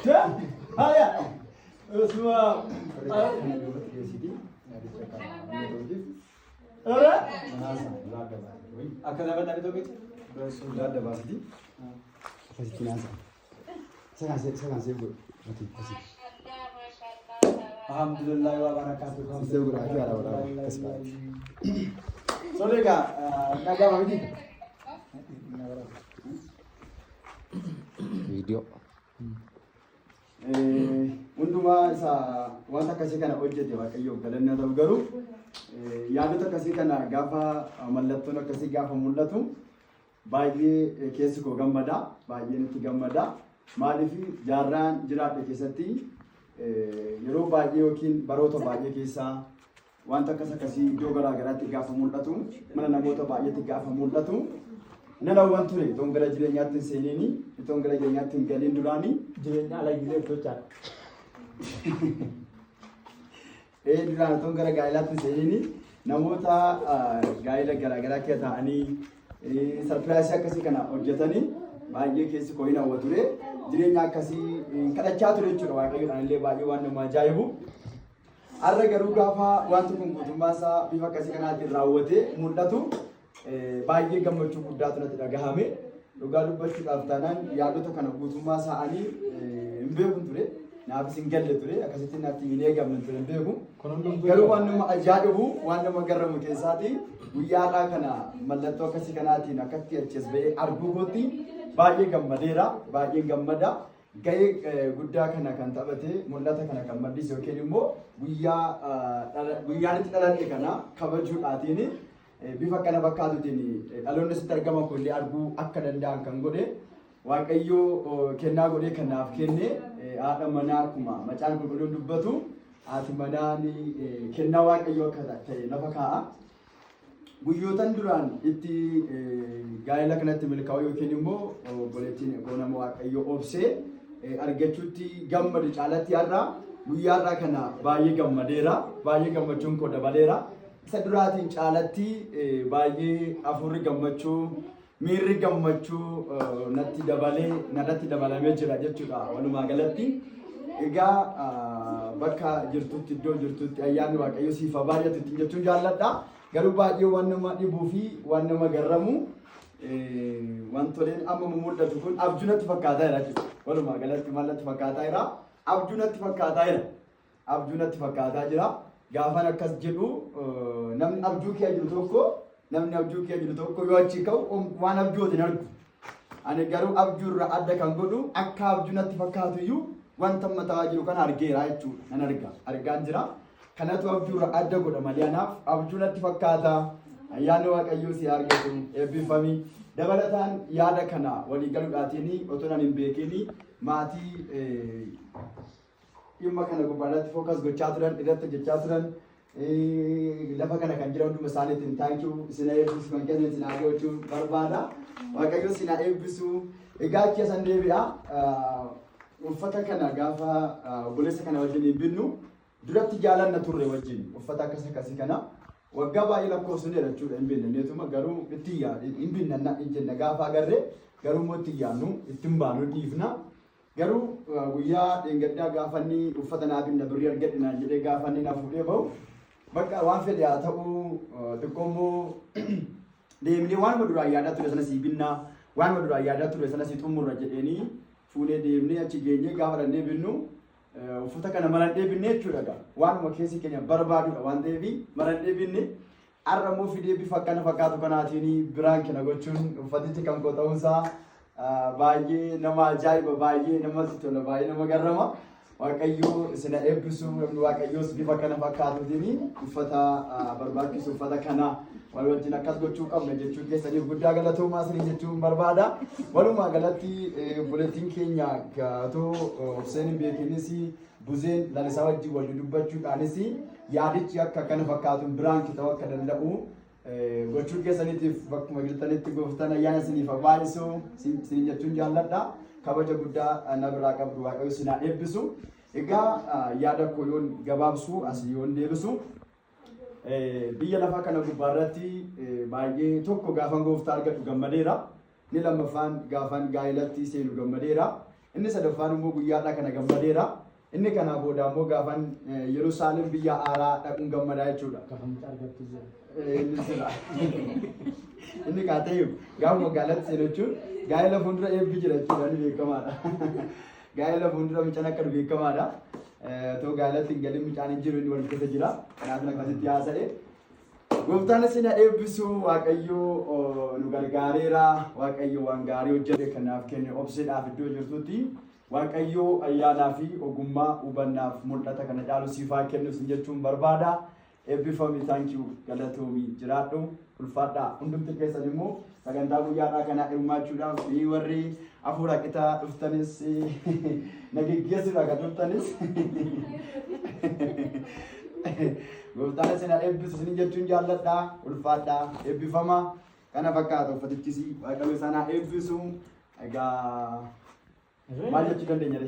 Haya. Semua. Ora? Akan dapat dari topik. Sudah ada pasti. Pasti finansa. Saya kasih bu. Pasti. Alhamdulillah wa barakatuh. Saya berarti ada orang kesempatan. Soalnya naga mami. Video. Hunduma isa wanta akkasii kana hojjete waaqayyo galanna ta'u garuu yaadota akkasii kana gaafa mallattoon akkasii gaafa mul'atu baay'ee keessi koo gammada baay'ee itti gammada maaliif jaarraan jiraadhe keessatti yeroo baay'ee yookiin baroota baay'ee keessaa wanta akkasii iddoo garaa garaatti gaafa mul'atu mana namoota baay'eetti gaafa mul'atu nana wantu ne ton gara jireenyaatti seenini ton gara jireenyaatti galiin duraani jireenya ala gilee tocha duraan ton gara gaa'ilaatti seenini namoota gaa'ila garaa garaa keessa ta'anii sarpiraayisii akkasii kana hojjetanii baay'ee keessi koo hin hawwature jireenya akkasii kadhachaa ture jechuudha waaqayyoodhaan illee baay'ee waan nama ajaa'ibu har'a garuu gaafa wanti kun guutummaa isaa bifa akkasii kanaatiin raawwatee mul'atu baay'ee gammachuu guddaatu natti dhagahame dhugaa dubbachuudhaaf taanaan yaadota kana guutummaa isaanii hin beeku ture naafis hin galle ture akkasitti natti hin eegamne ture hin beeku garuu waan nama ajaa'ibu waan nama garramu keessaati guyyaadhaa kana mallattoo akkasii kanaatiin akkatti achiis ba'ee arguu kootti baay'ee gammadeera baay'ee gammada gahee guddaa kana kan taphate mul'ata kana kan maddise yookiin immoo guyyaan itti dhaladhe kana kabajuudhaatiin bifa kana fakkaatutiin dhaloonni sitti argaman kun illee arguu akka danda'an kan godhe waaqayyoo kennaa godhee kanaaf kenne haadha manaa akkuma macaan qulqulluun dubbatu haati manaan kennaa waaqayyoo akka ta'e lafa kaa'a. Guyyootan duraan itti gaa'ela kanatti milkaa'u yookiin immoo obboleettiin nama waaqayyoo obsee argachuutti gammadu caalatti har'a guyyaarraa kana baay'ee gammadeera baay'ee gammachuun koo dabaleera. Isa duraatiin caalatti baay'ee afurri gammachuu miirri gammachuu natti dabalee narratti dabalamee jira jechuudha walumaa galatti egaa bakka jirtutti iddoo jirtutti ayyaanni waaqayyo siif baay'atutti jechuun jaalladha garuu baay'ee waan nama dhibuu fi waan nama garramu wantoleen amma mul'atu kun abjuu natti fakkaataa jira jechuudha walumaa galatti maal natti fakkaataa jira abjuu natti fakkaataa jira abjuu natti fakkaataa jira. Gaafan akkas jedhu namni abjuu kee jiru tokko yoo achi ka'u waan abjootiin hin argu. Ani garuu abjuu irraa adda kan godhu akka abjuu natti fakkaatu iyyuu wanta mataa jiru kana argeera jechuudha. Nan argaan jira. Kanatu abjuu irraa adda godha malee anaaf abjuu natti fakkaata. Ayyaanni waaqayyoo si argatu eebbifami. Dabalataan yaada kana walii galuudhaatiin otoo nan hin beekin maatii dhimma kana gubbaarratti fookas gochaa turan irratti hojjechaa turan lafa kana kan jira hunduma isaaniitiin taankiyuu sina eebbisu kan kennan sinaa gochuu barbaada waaqayyo sina eebbisu egaa achi asan deebi'a uffata kana gaafa obboleessa kana wajjin hin binnu duratti jaalanna turre wajjin uffata akkasii kana waggaa baay'ee lakkoofsuneera jechuudha hin binne neetuma garuu itti yaadu hin binna hin jenna gaafa agarre garuu immoo itti yaadnu ittiin baanu dhiifna. Garuu guyyaa dheengaddaa gaafanni uffata naaf hin birrii argadhinaan jedhee gaafanni naaf fuudhee bahu bakka waan fedhe haa ta'u xiqqoommoo deemnee waanuma duraan yaadaa ture sana sii binnaa waanuma duraan yaadaa ture sana sii xumurra jedheenii fuudhee deemnee achi geenyee gaafa dhannee binnu uffata kana maradhee binnee jechuudha waanuma keessi keenya barbaadudha waan ta'eef maradhee binne har'a immoo fidee bifa akkana fakkaatu kanaatiin biraan kana gochuun uffatichi kan koo ta'uusaa baay'ee nama ajaa'iba baay'ee namatti tola baay'ee nama garrama waaqayyoo sina eebbisu namni waaqayyoos bifa kana fakkaatuutiin uffata barbaachisu uffata kana wal wajjin akkas gochuu qabna jechuu keessaniif guddaa galatoomaa isinii jechuun barbaada walumaa galatti obboleettiin keenya gaatoo obseen hin beekinis buzeen lalisaa wajjin wal dubbachuudhaanis yaadichi akka kana fakkaatuun biraan kita'uu akka danda'u gochuu keessaniitiif bakkuma jirtanitti gooftaan ayyaana isiniif baay'isu isin jechuun jaalladha kabaja guddaa na biraa qabdu waaqayyo sinaa eebbisu egaa yaada koo yoon gabaabsu asii yoon deebisu biyya lafaa kana gubbaarratti baay'ee tokko gaafan gooftaa argadhu gammadeera ni lammaffaan gaafan gaa'elatti seenu gammadeera Inni sadaffaan immoo guyyaadhaa kana gammadeera. Inni kana booda immoo gaafan Yerusaalem biyya haaraa dhaquun gammadaa jechuudha. Inni sira. Inni kaatee gaafa magaalatti seenu jechuun gaa'ela fuuldura eebbi jira jechuudha ni beekamaadha. Gaa'ela fuuldura mucaan akka beekamaadha. Too gaa'elatti hin galin mucaan hin jiru inni wal keessa jira. Kanaaf akkasitti haasa'e. Gooftaan isin eebbisu Waaqayyoo nu gargaareera. Waaqayyo waan gaarii hojjete kanaaf kenne obseedhaaf iddoo jirtutti Waaqayyoo ayyaanaa fi ogummaa hubannaaf mul'ata kana caalu siifaa kennuuf jechuun barbaada. Eebbifamii thank you galatoomii jiraadhu ulfaadhaa hundumti keessan immoo sagantaa guyyaadhaa kana hirmaachuudhaaf warri hafuura qitaa dhuftanis nagiggeessuudhaa kan dhuftanis gooftaan isin eebbisu isin jechuun jaalladhaa ulfaadhaa eebbifama kana fakkaata uffatichis Waaqayyo sana eebbisu egaa maal jechuu dandeenya?